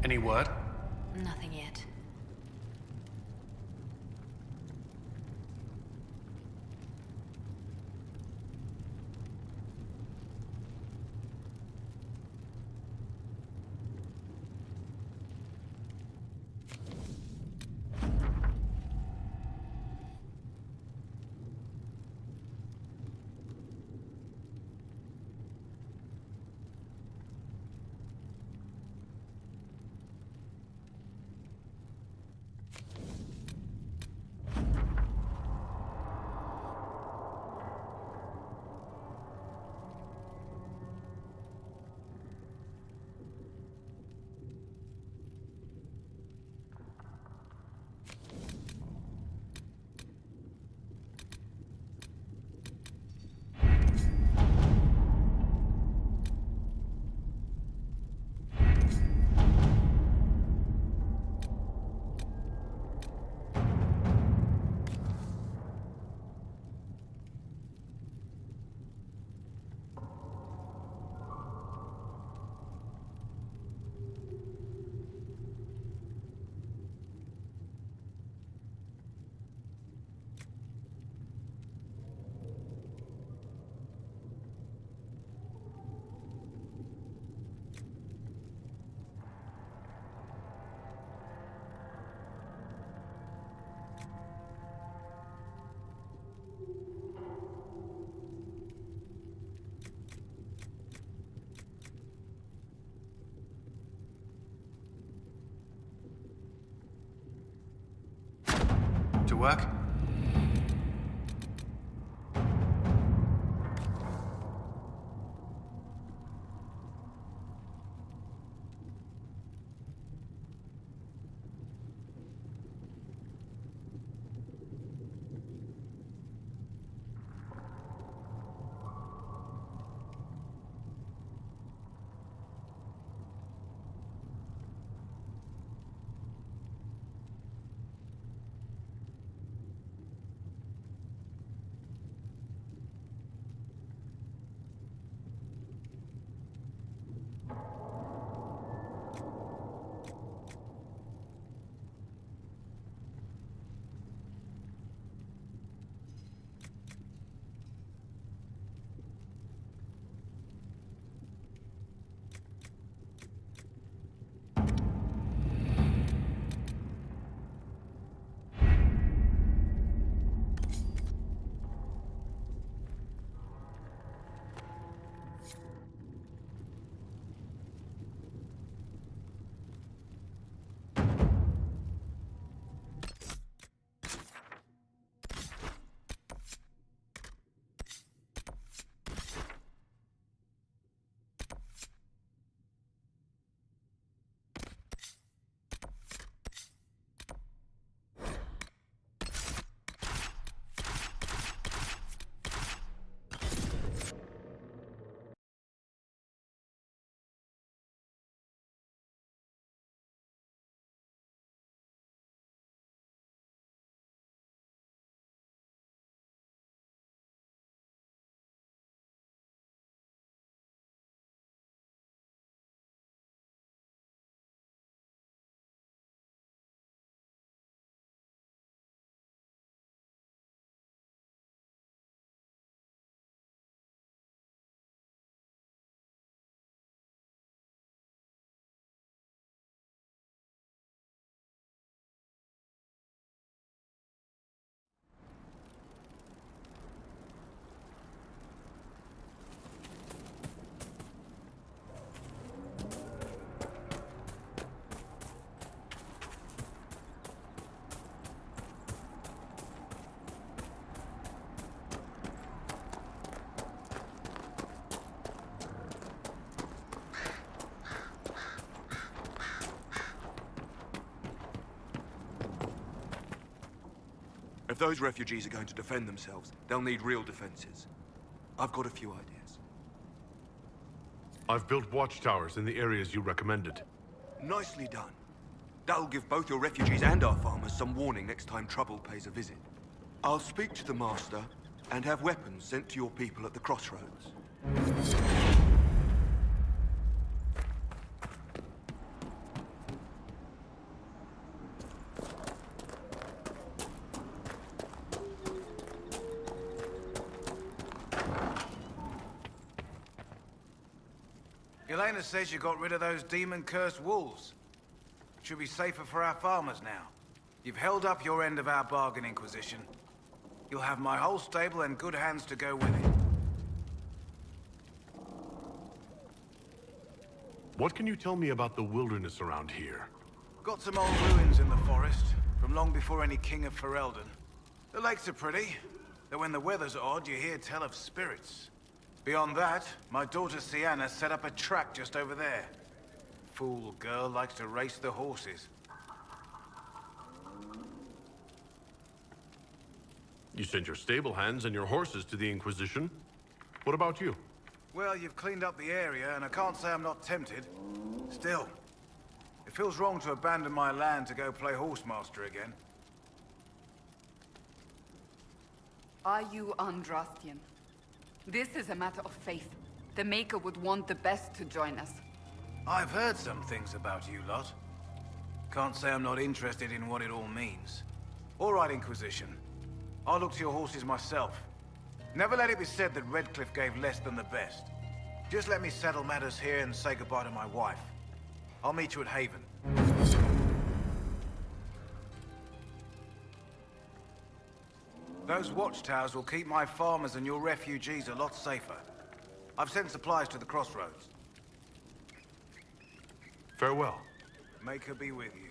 Any word? Nothing yet. To work? If those refugees are going to defend themselves, they'll need real defenses. I've got a few ideas. I've built watchtowers in the areas you recommended. Nicely done. That'll give both your refugees and our farmers some warning next time trouble pays a visit. I'll speak to the Master and have weapons sent to your people at the crossroads. Elena says you got rid of those demon-cursed wolves. Should be safer for our farmers now. You've held up your end of our bargain, Inquisition. You'll have my whole stable and good hands to go with it. What can you tell me about the wilderness around here? Got some old ruins in the forest, from long before any king of Ferelden. The lakes are pretty, though when the weather's odd, you hear tell of spirits. Beyond that, my daughter Sienna set up a track just over there. Fool girl likes to race the horses. You sent your stable hands and your horses to the Inquisition. What about you? Well, you've cleaned up the area, and I can't say I'm not tempted. Still, it feels wrong to abandon my land to go play horsemaster again. Are you Andrastian? This is a matter of faith. The Maker would want the best to join us. I've heard some things about you lot. Can't say I'm not interested in what it all means. All right, Inquisition. I'll look to your horses myself. Never let it be said that Redcliffe gave less than the best. Just let me settle matters here and say goodbye to my wife. I'll meet you at Haven. Those watchtowers will keep my farmers and your refugees a lot safer. I've sent supplies to the crossroads. Farewell. Maker be with you.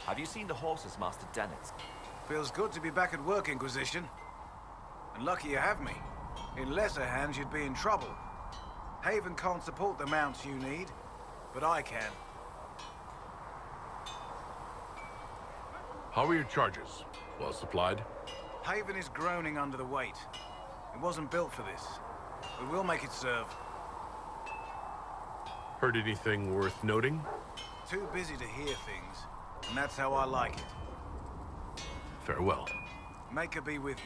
Have you seen the horses, Master Dennis? Feels good to be back at work, Inquisition. And lucky you have me. In lesser hands, you'd be in trouble. Haven can't support the mounts you need, but I can. How are your charges? Well supplied? Haven is groaning under the weight. It wasn't built for this. We will make it serve. Heard anything worth noting? Too busy to hear things, and that's how I like it. Farewell. Maker be with you.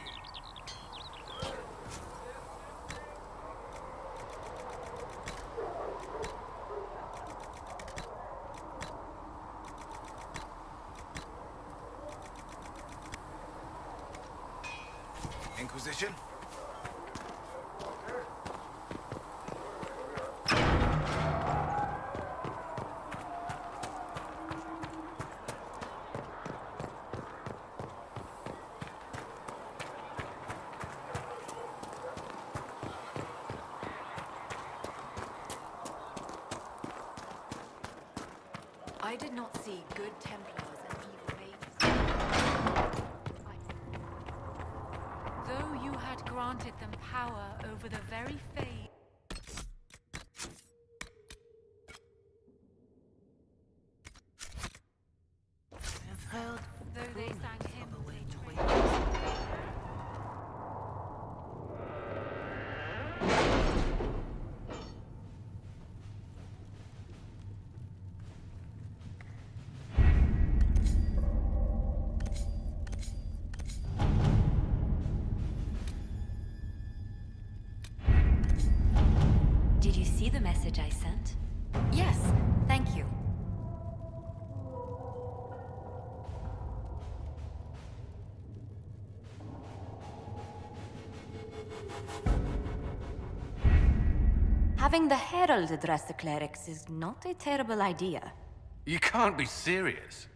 Inquisition? I did not see good Templars and evil mages. Though you had granted them power over the very fate. Though they sang hymns. Did you see the message I sent? Yes, thank you. Having the Herald address the clerics is not a terrible idea. You can't be serious.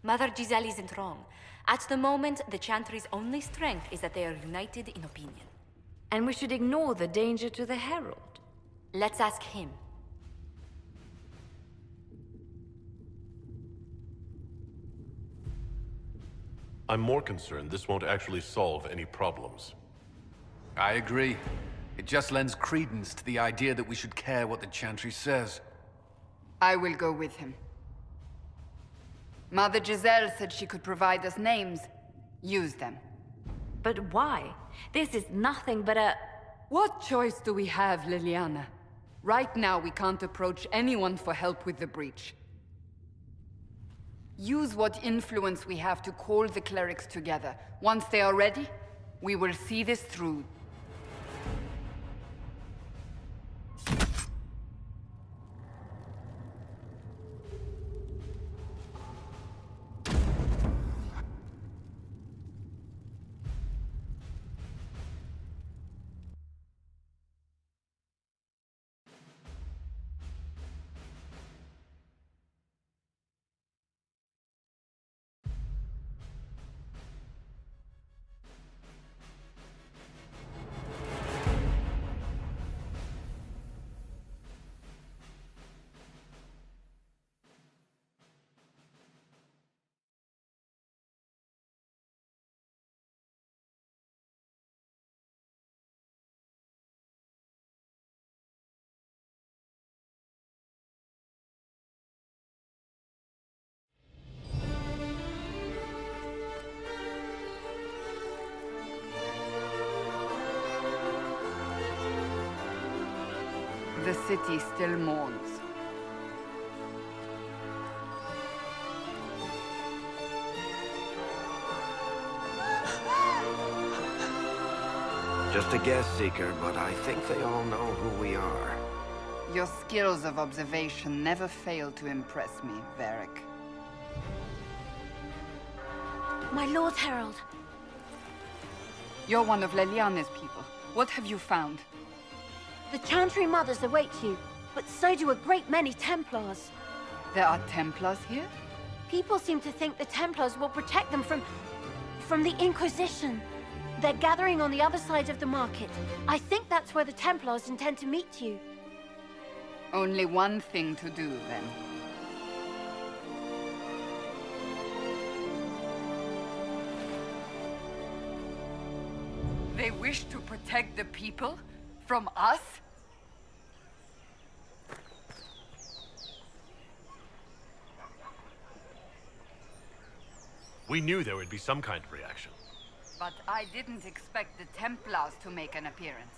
Mother Giselle isn't wrong. At the moment, the Chantry's only strength is that they are united in opinion. And we should ignore the danger to the Herald. Let's ask him. I'm more concerned this won't actually solve any problems. I agree. It just lends credence to the idea that we should care what the Chantry says. I will go with him. Mother Giselle said she could provide us names. Use them. But why? This is nothing but a... What choice do we have, Liliana? Right now, we can't approach anyone for help with the breach. Use what influence we have to call the clerics together. Once they are ready, we will see this through. The city still mourns. Just a guess, Seeker, but I think they all know who we are. Your skills of observation never fail to impress me, Varric. My Lord Herald. You're one of Leliana's people. What have you found? The Chantry Mothers await you, but so do a great many Templars. There are Templars here? People seem to think the Templars will protect them from the Inquisition. They're gathering on the other side of the market. I think that's where the Templars intend to meet you. Only one thing to do, then. They wish to protect the people? From us? We knew there would be some kind of reaction. But I didn't expect the Templars to make an appearance.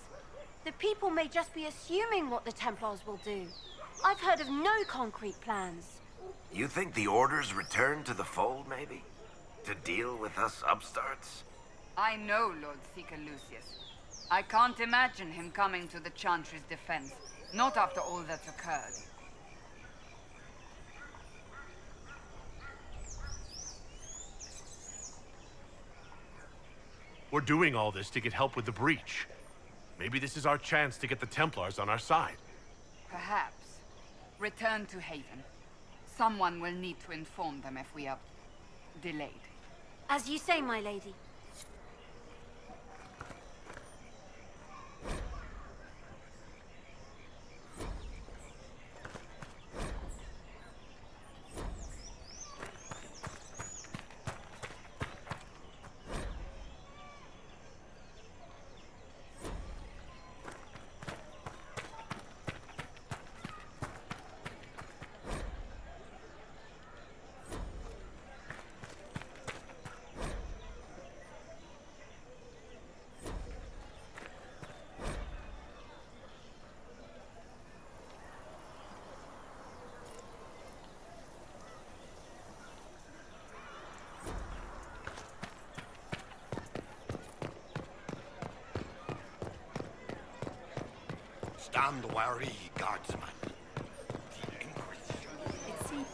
The people may just be assuming what the Templars will do. I've heard of no concrete plans. You think the Order's return to the fold, maybe? To deal with us upstarts? I know Lord Seeker Lucius. I can't imagine him coming to the Chantry's defense. Not after all that's occurred. We're doing all this to get help with the breach. Maybe this is our chance to get the Templars on our side. Perhaps. Return to Haven. Someone will need to inform them if we are delayed. As you say, my lady. Stand wary, guardsman. The Inquisition.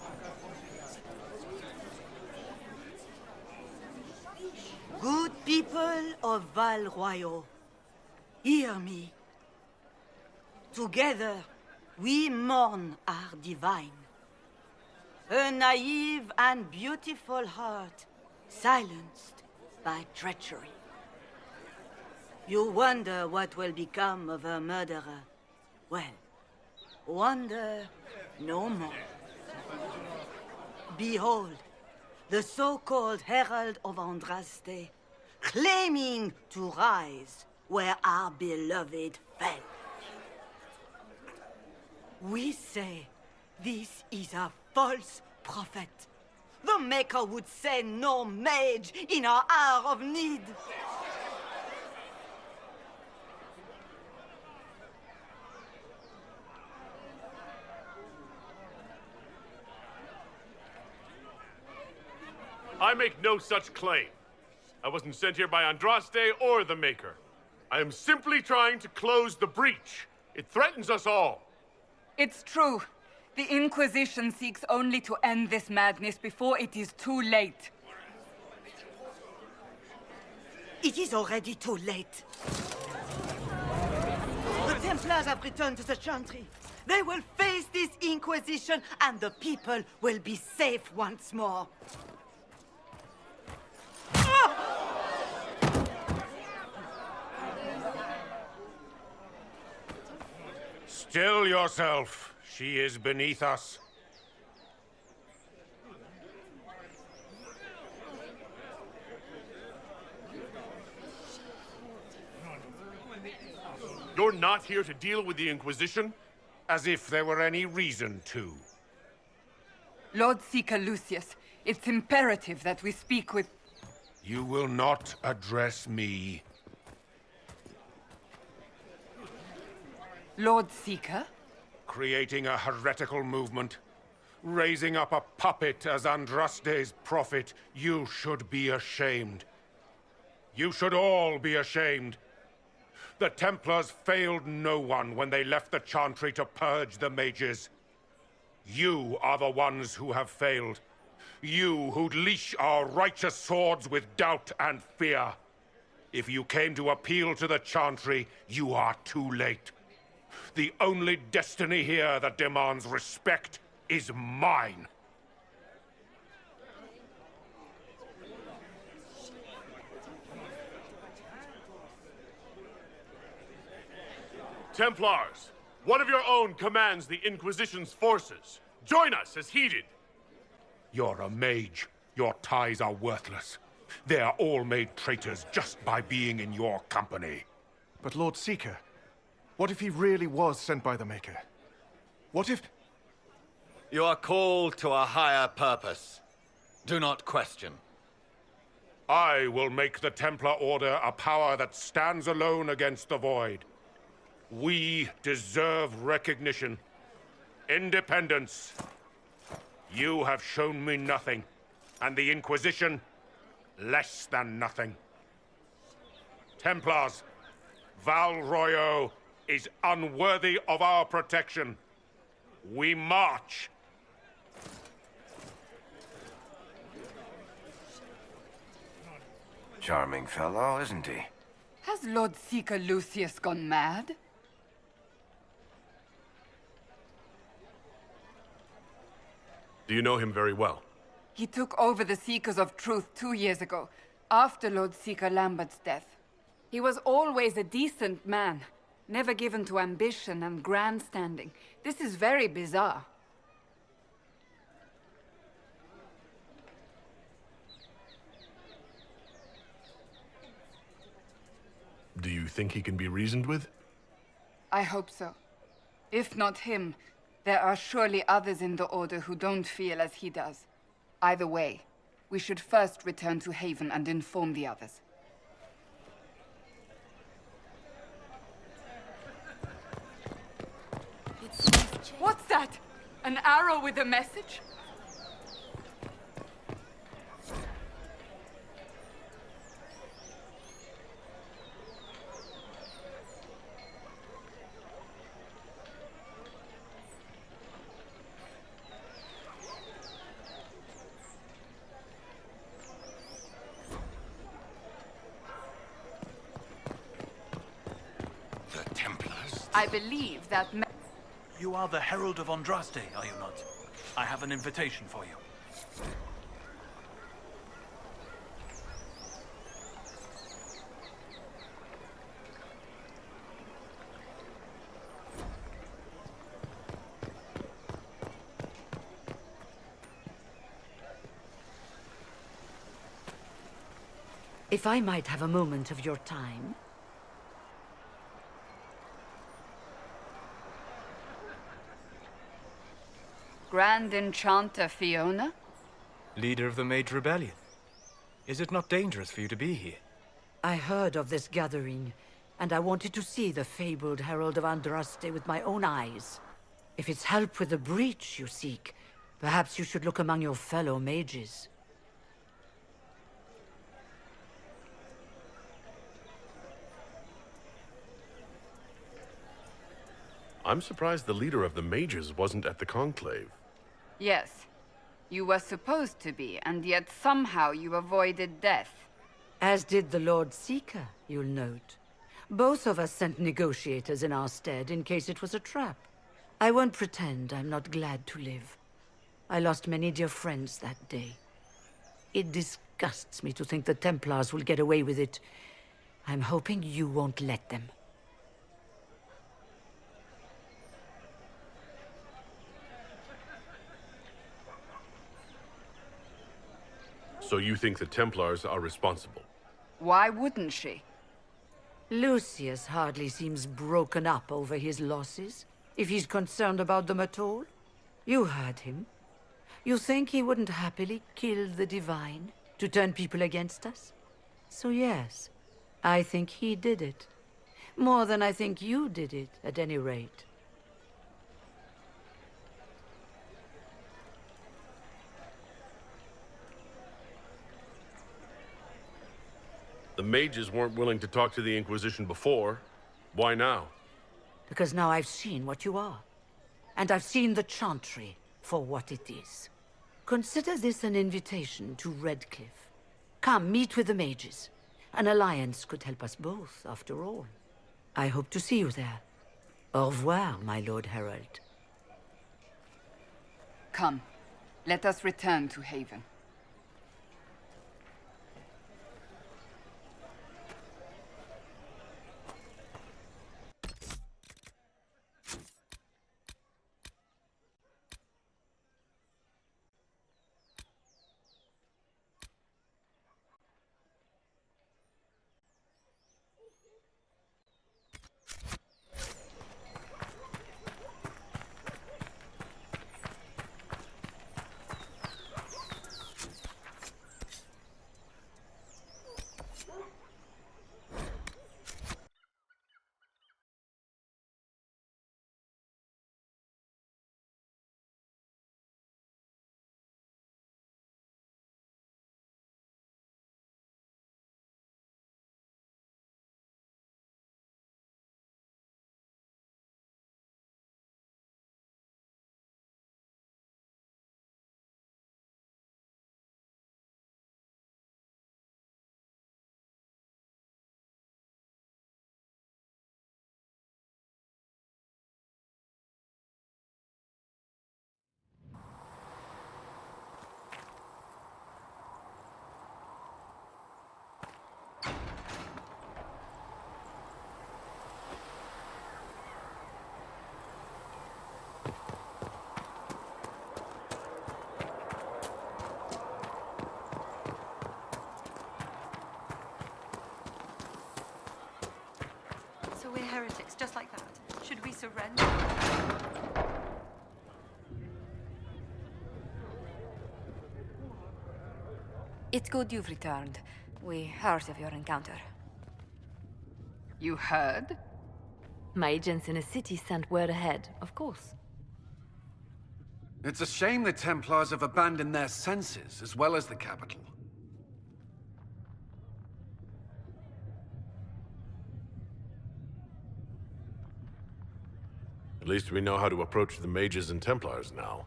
Good people of Val Royeaux, hear me. Together, we mourn our divine. A naive and beautiful heart, silenced by treachery. You wonder what will become of a murderer. Well, wonder no more. Behold, the so-called Herald of Andraste, claiming to rise where our beloved fell. We say this is a false prophet. The Maker would send no mage in our hour of need. I make no such claim. I wasn't sent here by Andraste or the Maker. I am simply trying to close the breach. It threatens us all. It's true. The Inquisition seeks only to end this madness before it is too late. It is already too late. The Templars have returned to the Chantry. They will face this Inquisition, and the people will be safe once more. Still yourself. She is beneath us. You're not here to deal with the Inquisition? As if there were any reason to. Lord Seeker Lucius, it's imperative that we speak with... You will not address me. Lord Seeker? Creating a heretical movement. Raising up a puppet as Andraste's prophet. You should be ashamed. You should all be ashamed. The Templars failed no one when they left the Chantry to purge the mages. You are the ones who have failed. You who'd leash our righteous swords with doubt and fear. If you came to appeal to the Chantry, you are too late. The only destiny here that demands respect is mine. Templars, one of your own commands the Inquisition's forces. Join us as he did. You're a mage. Your ties are worthless. They're all made traitors just by being in your company. But Lord Seeker, what if he really was sent by the Maker? What if... You are called to a higher purpose. Do not question. I will make the Templar Order a power that stands alone against the Void. We deserve recognition. Independence. You have shown me nothing, and the Inquisition, less than nothing. Templars, Val Royeaux is unworthy of our protection. We march. Charming fellow, isn't he? Has Lord Seeker Lucius gone mad? Do you know him very well? He took over the Seekers of Truth 2 years ago, after Lord Seeker Lambert's death. He was always a decent man, never given to ambition and grandstanding. This is very bizarre. Do you think he can be reasoned with? I hope so. If not him, there are surely others in the Order who don't feel as he does. Either way, we should first return to Haven and inform the others. What's that? An arrow with a message? The Templars? I believe that... You are the Herald of Andraste, are you not? I have an invitation for you. If I might have a moment of your time. Grand Enchanter Fiona? Leader of the Mage Rebellion. Is it not dangerous for you to be here? I heard of this gathering, and I wanted to see the fabled Herald of Andraste with my own eyes. If it's help with the breach you seek, perhaps you should look among your fellow mages. I'm surprised the leader of the mages wasn't at the conclave. Yes. You were supposed to be, and yet somehow you avoided death. As did the Lord Seeker, you'll note. Both of us sent negotiators in our stead in case it was a trap. I won't pretend I'm not glad to live. I lost many dear friends that day. It disgusts me to think the Templars will get away with it. I'm hoping you won't let them. So you think the Templars are responsible? Why wouldn't she? Lucius hardly seems broken up over his losses, if he's concerned about them at all. You heard him. You think he wouldn't happily kill the Divine to turn people against us? So yes, I think he did it. More than I think you did it, at any rate. The mages weren't willing to talk to the Inquisition before. Why now? Because now I've seen what you are. And I've seen the Chantry for what it is. Consider this an invitation to Redcliffe. Come, meet with the mages. An alliance could help us both, after all. I hope to see you there. Au revoir, my Lord Herald. Come, let us return to Haven. So we're heretics, just like that. Should we surrender? It's good you've returned. We heard of your encounter. You heard? My agents in the city sent word ahead, of course. It's a shame the Templars have abandoned their senses, as well as the capital. At least we know how to approach the mages and Templars now.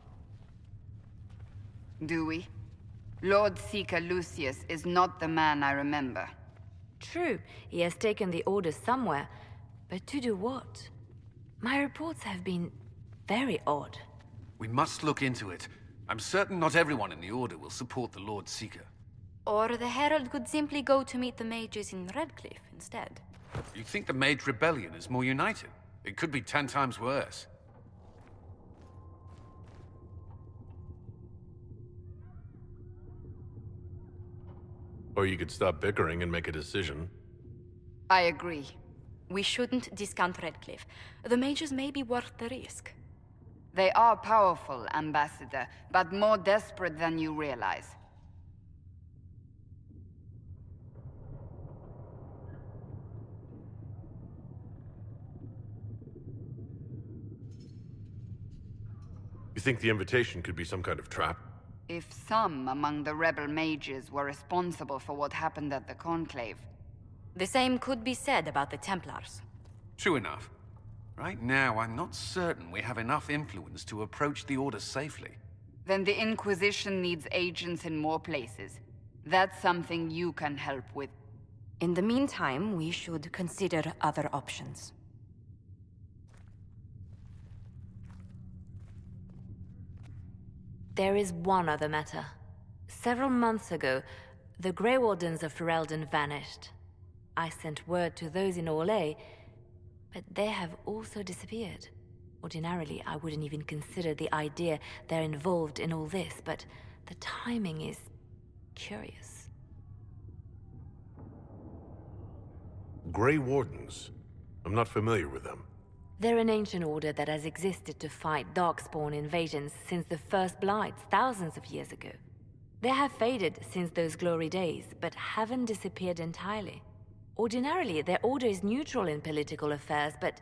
Do we? Lord Seeker Lucius is not the man I remember. True, he has taken the orders somewhere, but to do what? My reports have been very odd. We must look into it. I'm certain not everyone in the Order will support the Lord Seeker. Or the Herald could simply go to meet the mages in Redcliffe instead. You think the Mage Rebellion is more united? It could be 10 times worse. Or you could stop bickering and make a decision. I agree. We shouldn't discount Redcliffe. The mages may be worth the risk. They are powerful, Ambassador, but more desperate than you realize. You think the invitation could be some kind of trap? If some among the rebel mages were responsible for what happened at the Conclave. The same could be said about the Templars. True enough. Right now, I'm not certain we have enough influence to approach the Order safely. Then the Inquisition needs agents in more places. That's something you can help with. In the meantime, we should consider other options. There is one other matter. Several months ago, the Grey Wardens of Ferelden vanished. I sent word to those in Royeaux, but they have also disappeared. Ordinarily, I wouldn't even consider the idea they're involved in all this, but the timing is curious. Grey Wardens? I'm not familiar with them. They're an ancient order that has existed to fight Darkspawn invasions since the First Blights thousands of years ago. They have faded since those glory days, but haven't disappeared entirely. Ordinarily, their order is neutral in political affairs, but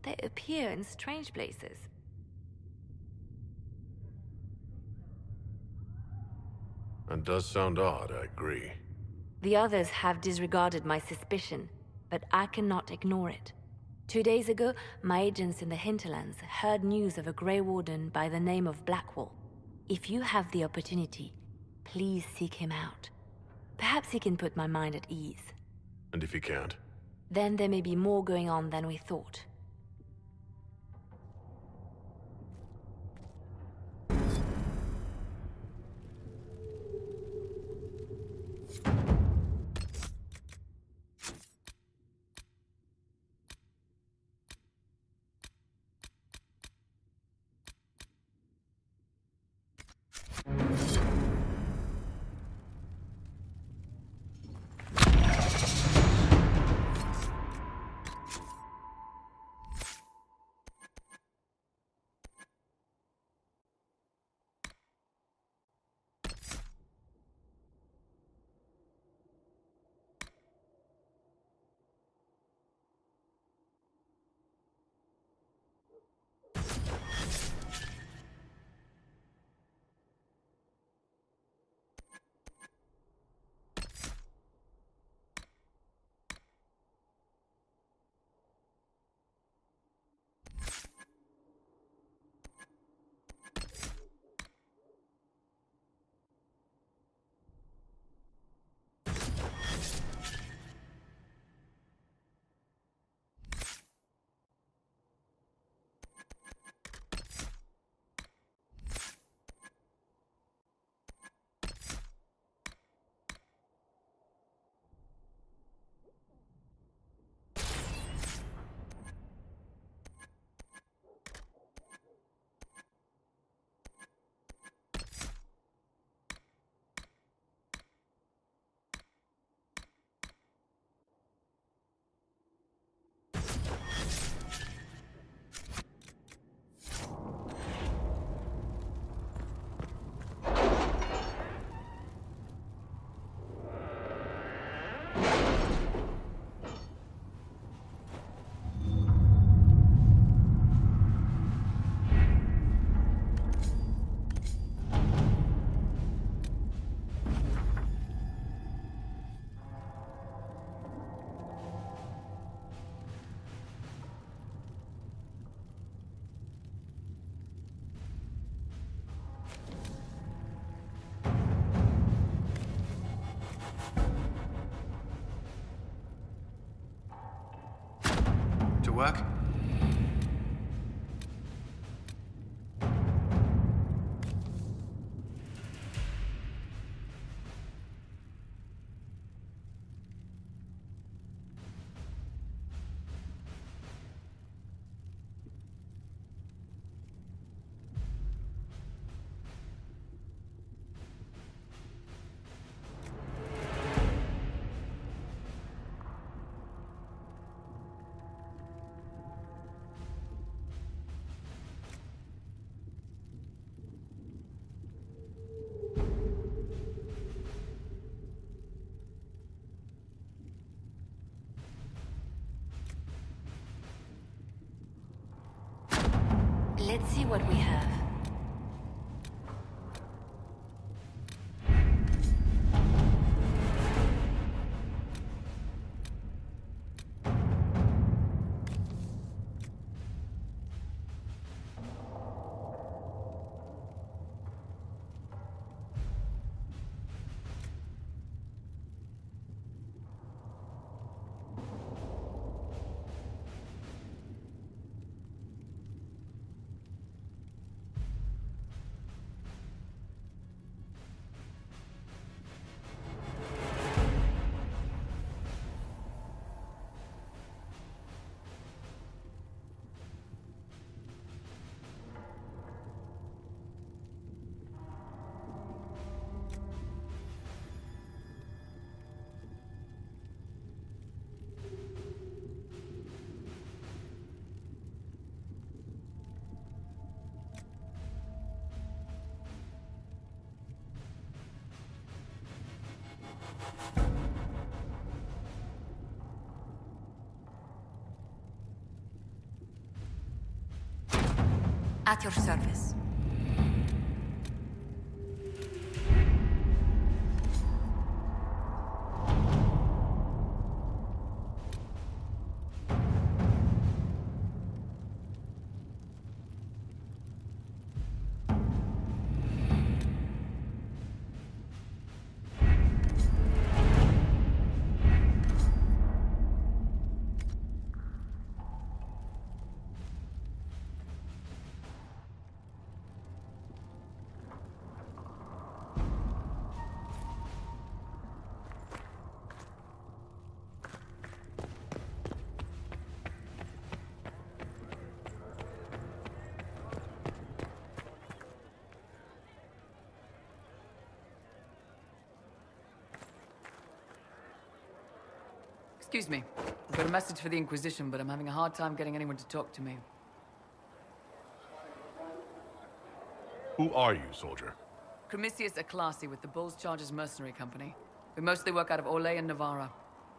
they appear in strange places. That does sound odd, I agree. The others have disregarded my suspicion, but I cannot ignore it. 2 days ago, my agents in the hinterlands heard news of a Grey Warden by the name of Blackwall. If you have the opportunity, please seek him out. Perhaps he can put my mind at ease. And if you can't? Then there may be more going on than we thought. Work? see what we have. At your service. Excuse me. I've got a message for the Inquisition, but I'm having a hard time getting anyone to talk to me. Who are you, soldier? Cremisius Aclasi with the Bulls Chargers Mercenary Company. We mostly work out of Royeaux and Navarra.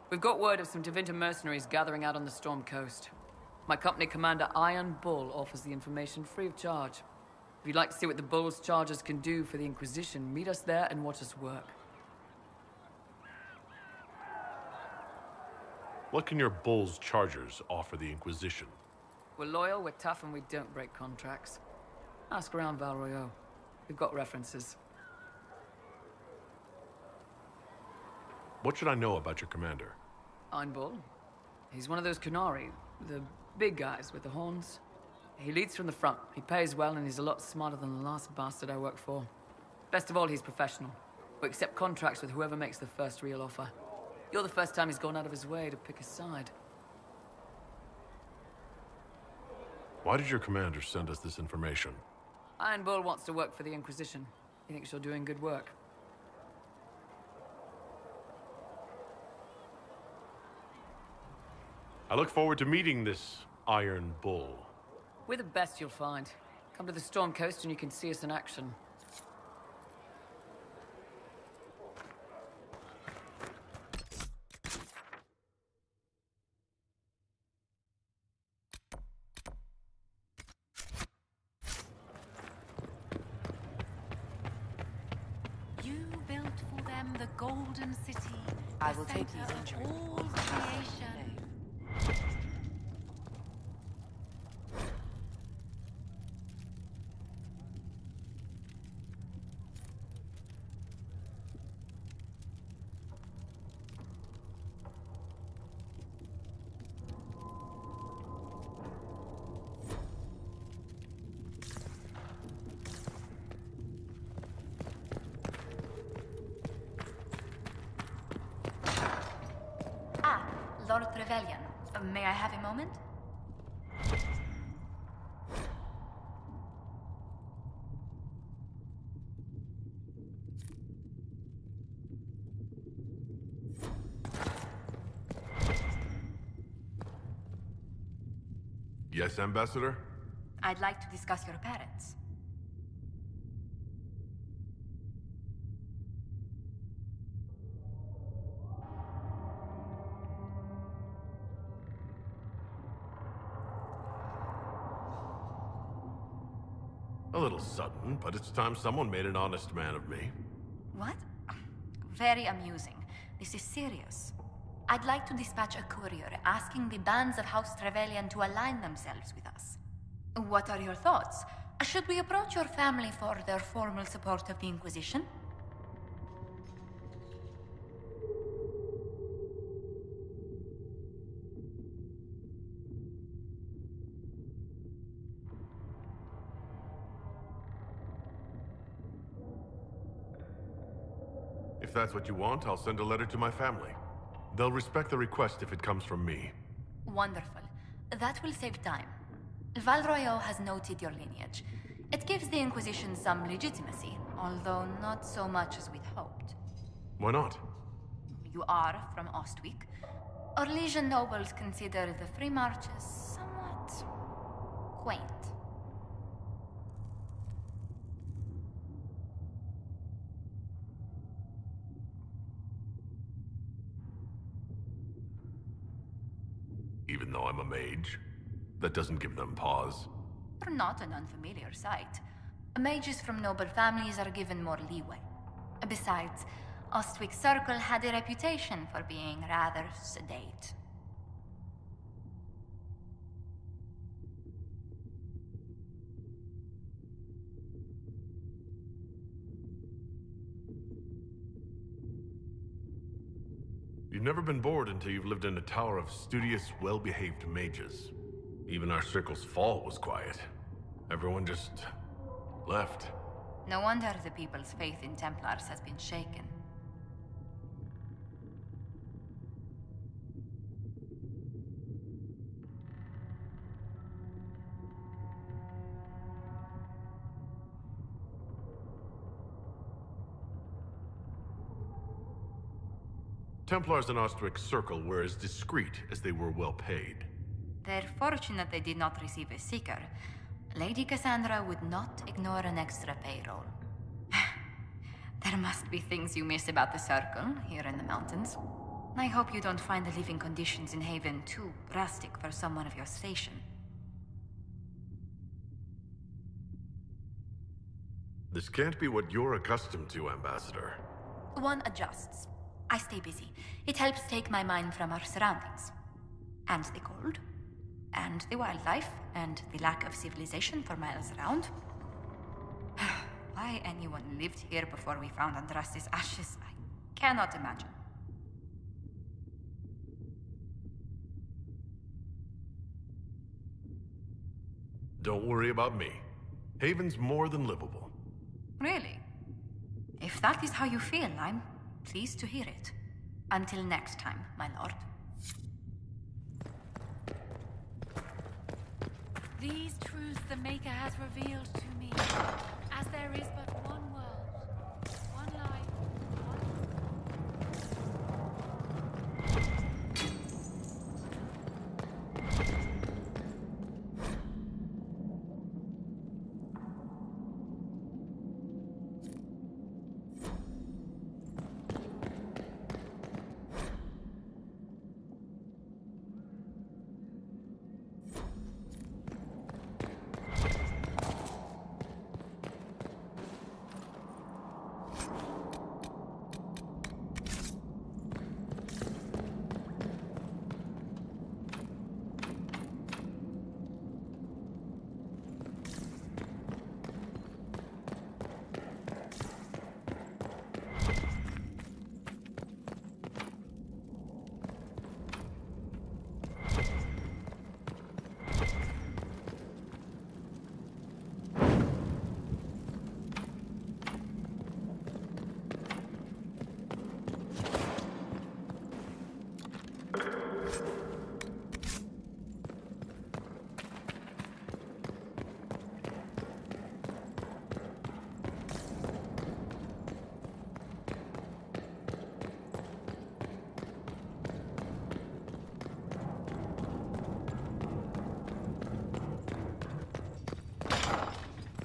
We've got word of some Tevinter mercenaries gathering out on the Storm Coast. My company commander, Iron Bull, offers the information free of charge. If you'd like to see what the Bulls Chargers can do for the Inquisition, meet us there and watch us work. What can your Bulls Chargers offer the Inquisition? We're loyal, we're tough, and we don't break contracts. Ask around Royeaux. We've got references. What should I know about your commander? Iron Bull. He's one of those Kunari, the big guys with the horns. He leads from the front. He pays well, and he's a lot smarter than the last bastard I worked for. Best of all, he's professional. We accept contracts with whoever makes the first real offer. You're the first time he's gone out of his way to pick a side. Why did your commander send us this information? Iron Bull wants to work for the Inquisition. He thinks you're doing good work. I look forward to meeting this Iron Bull. We're the best you'll find. Come to the Storm Coast and you can see us in action. You built for them the Golden City. I will take center these of injuries. all creation. Lord Trevelyan, may I have a moment? Yes, Ambassador? I'd like to discuss your parents. A little sudden, but it's time someone made an honest man of me. What? Very amusing. This is serious. I'd like to dispatch a courier asking the bands of House Trevelyan to align themselves with us. What are your thoughts? Should we approach your family for their formal support of the Inquisition? If that's what you want, I'll send a letter to my family. They'll respect the request if it comes from me. Wonderful. That will save time. Val Royeaux has noted your lineage. It gives the Inquisition some legitimacy, although not so much as we'd hoped. Why not? You are from Ostwick. Orlesian nobles consider the Free Marches somewhat quaint. Even though I'm a mage, that doesn't give them pause. You're not an unfamiliar sight. Mages from noble families are given more leeway. Besides, Ostwick Circle had a reputation for being rather sedate. You've never been bored until you've lived in a tower of studious, well-behaved mages. Even our circle's fall was quiet. Everyone just left. No wonder the people's faith in Templars has been shaken. Templars in Ostwick's circle were as discreet as they were well paid. They're fortunate they did not receive a seeker. Lady Cassandra would not ignore an extra payroll. There must be things you miss about the Circle, here in the mountains. I hope you don't find the living conditions in Haven too drastic for someone of your station. This can't be what you're accustomed to, Ambassador. One adjusts. I stay busy. It helps take my mind from our surroundings. And the cold. And the wildlife. And the lack of civilization for miles around. Why anyone lived here before we found Andraste's ashes, I cannot imagine. Don't worry about me. Haven's more than livable. Really? If that is how you feel, I'm pleased to hear it. Until next time, my lord. These truths the Maker has revealed to me, as there is but one world, one life,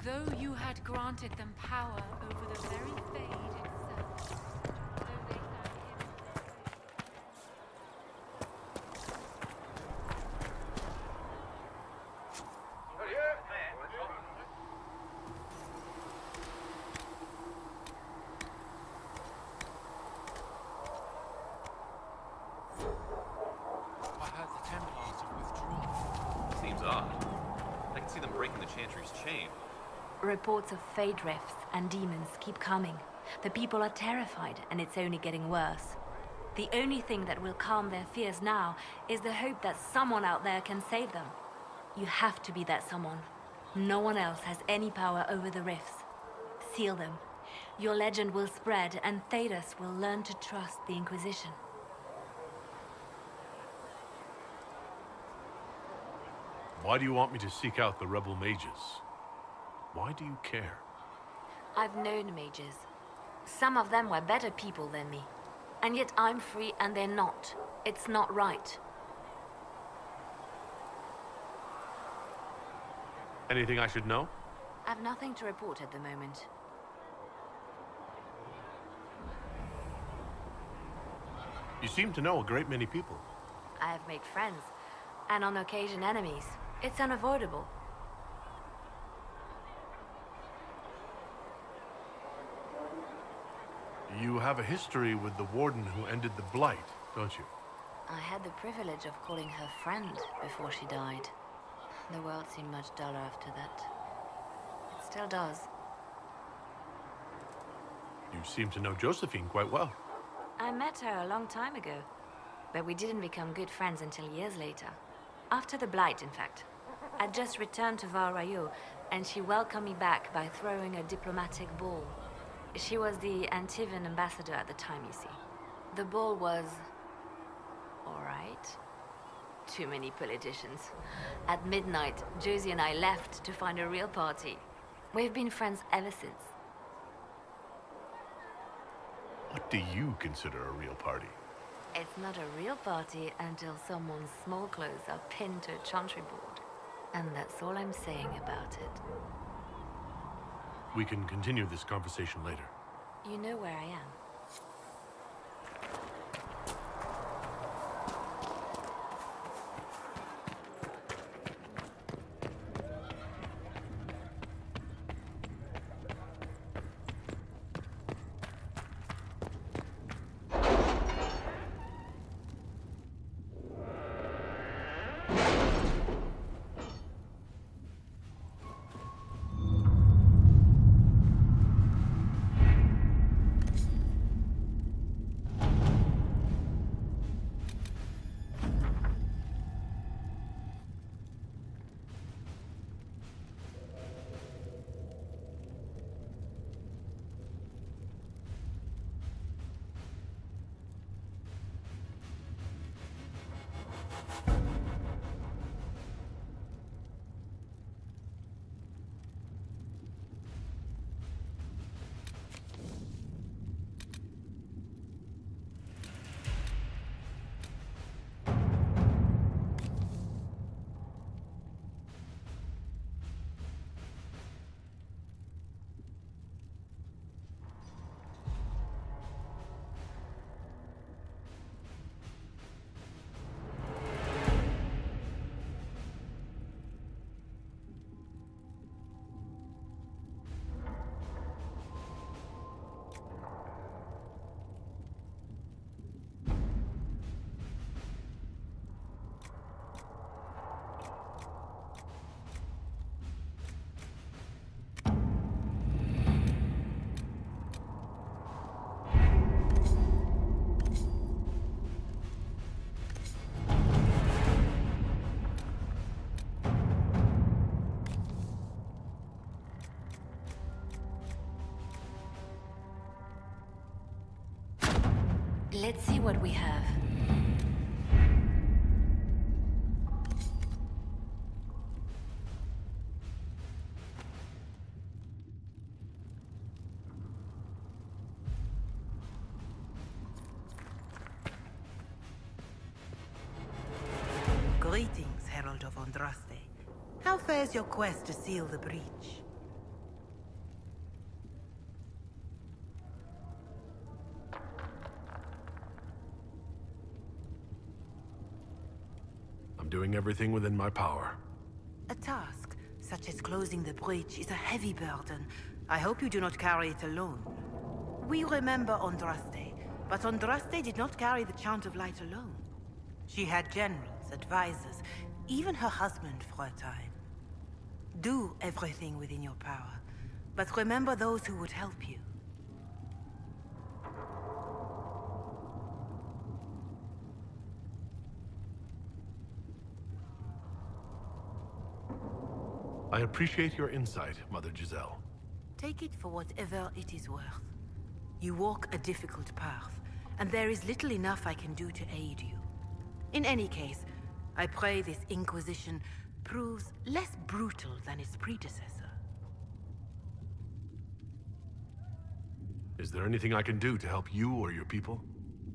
though you had granted them power over the very fade itself. Though they found him... reports of fade rifts and demons keep coming. The people are terrified, and it's only getting worse. The only thing that will calm their fears now is the hope that someone out there can save them. You have to be that someone. No one else has any power over the rifts. Seal them. Your legend will spread, and Thedas will learn to trust the Inquisition. Why do you want me to seek out the rebel mages? Why do you care? I've known mages. Some of them were better people than me. And yet I'm free and they're not. It's not right. Anything I should know? I've nothing to report at the moment. You seem to know a great many people. I have made friends, and on occasion enemies. It's unavoidable. You have a history with the warden who ended the Blight, don't you? I had the privilege of calling her friend before she died. The world seemed much duller after that. It still does. You seem to know Josephine quite well. I met her a long time ago, but we didn't become good friends until years later. After the Blight, in fact. I'd just returned to Royeaux, and she welcomed me back by throwing a diplomatic ball. She was the Antivan ambassador at the time, you see. The ball was... all right. Too many politicians. At midnight, Josie and I left to find a real party. We've been friends ever since. What do you consider a real party? It's not a real party until someone's small clothes are pinned to a chantry board. And that's all I'm saying about it. We can continue this conversation later. You know where I am. Let's see what we have. Greetings, Herald of Andraste. How fares your quest to seal the breach? Doing everything within my power. A task, such as closing the breach, is a heavy burden. I hope you do not carry it alone. We remember Andraste, but Andraste did not carry the Chant of Light alone. She had generals, advisors, even her husband for a time. Do everything within your power. But remember those who would help you. I appreciate your insight, Mother Giselle. Take it for whatever it is worth. You walk a difficult path, and there is little enough I can do to aid you. In any case, I pray this Inquisition proves less brutal than its predecessor. Is there anything I can do to help you or your people?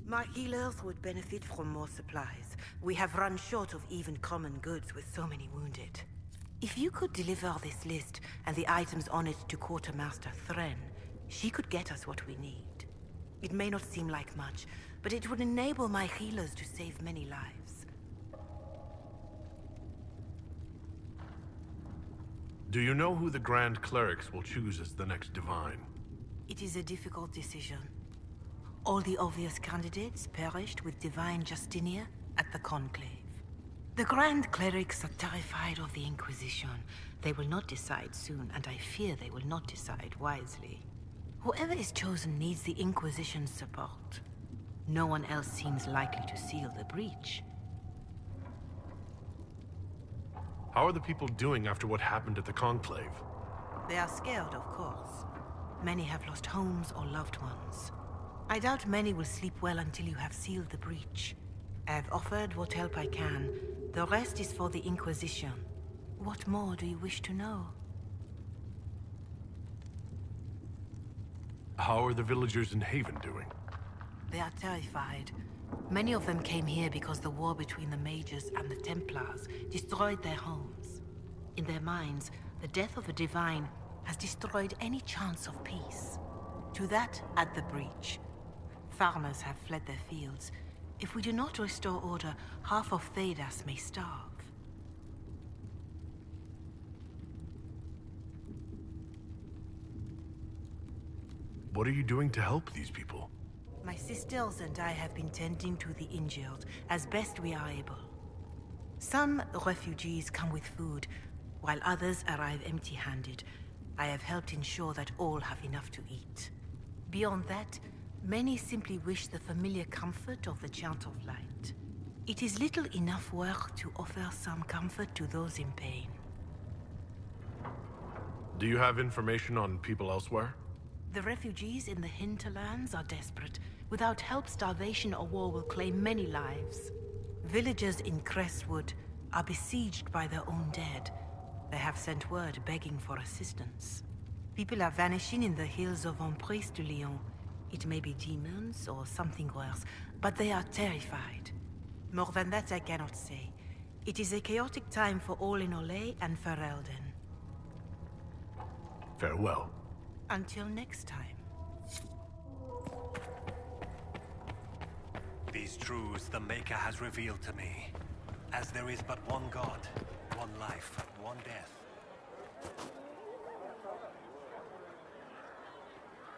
My healers would benefit from more supplies. We have run short of even common goods with so many wounded. If you could deliver this list and the items on it to Quartermaster Thren, she could get us what we need. It may not seem like much, but it would enable my healers to save many lives. Do you know who the Grand Clerics will choose as the next Divine? It is a difficult decision. All the obvious candidates perished with Divine Justinia at the Conclave. The Grand Clerics are terrified of the Inquisition. They will not decide soon, and I fear they will not decide wisely. Whoever is chosen needs the Inquisition's support. No one else seems likely to seal the breach. How are the people doing after what happened at the Conclave? They are scared, of course. Many have lost homes or loved ones. I doubt many will sleep well until you have sealed the breach. I have offered what help I can. The rest is for the Inquisition. What more do you wish to know? How are the villagers in Haven doing? They are terrified. Many of them came here because the war between the Mages and the Templars destroyed their homes. In their minds, the death of a Divine has destroyed any chance of peace. To that, add the breach. Farmers have fled their fields. If we do not restore order, half of Thedas may starve. What are you doing to help these people? My sisters and I have been tending to the injured as best we are able. Some refugees come with food, while others arrive empty-handed. I have helped ensure that all have enough to eat. Beyond that, many simply wish the familiar comfort of the Chant of Light. It is little enough work to offer some comfort to those in pain. Do you have information on people elsewhere? The refugees in the hinterlands are desperate. Without help, starvation or war will claim many lives. Villagers in Crestwood are besieged by their own dead. They have sent word begging for assistance. People are vanishing in the hills of Emprise de Lyon. It may be demons or something worse, but they are terrified. More than that I cannot say. It is a chaotic time for all in Olay and Ferelden. Farewell. Until next time. These truths the Maker has revealed to me. As there is but one God, one life, one death.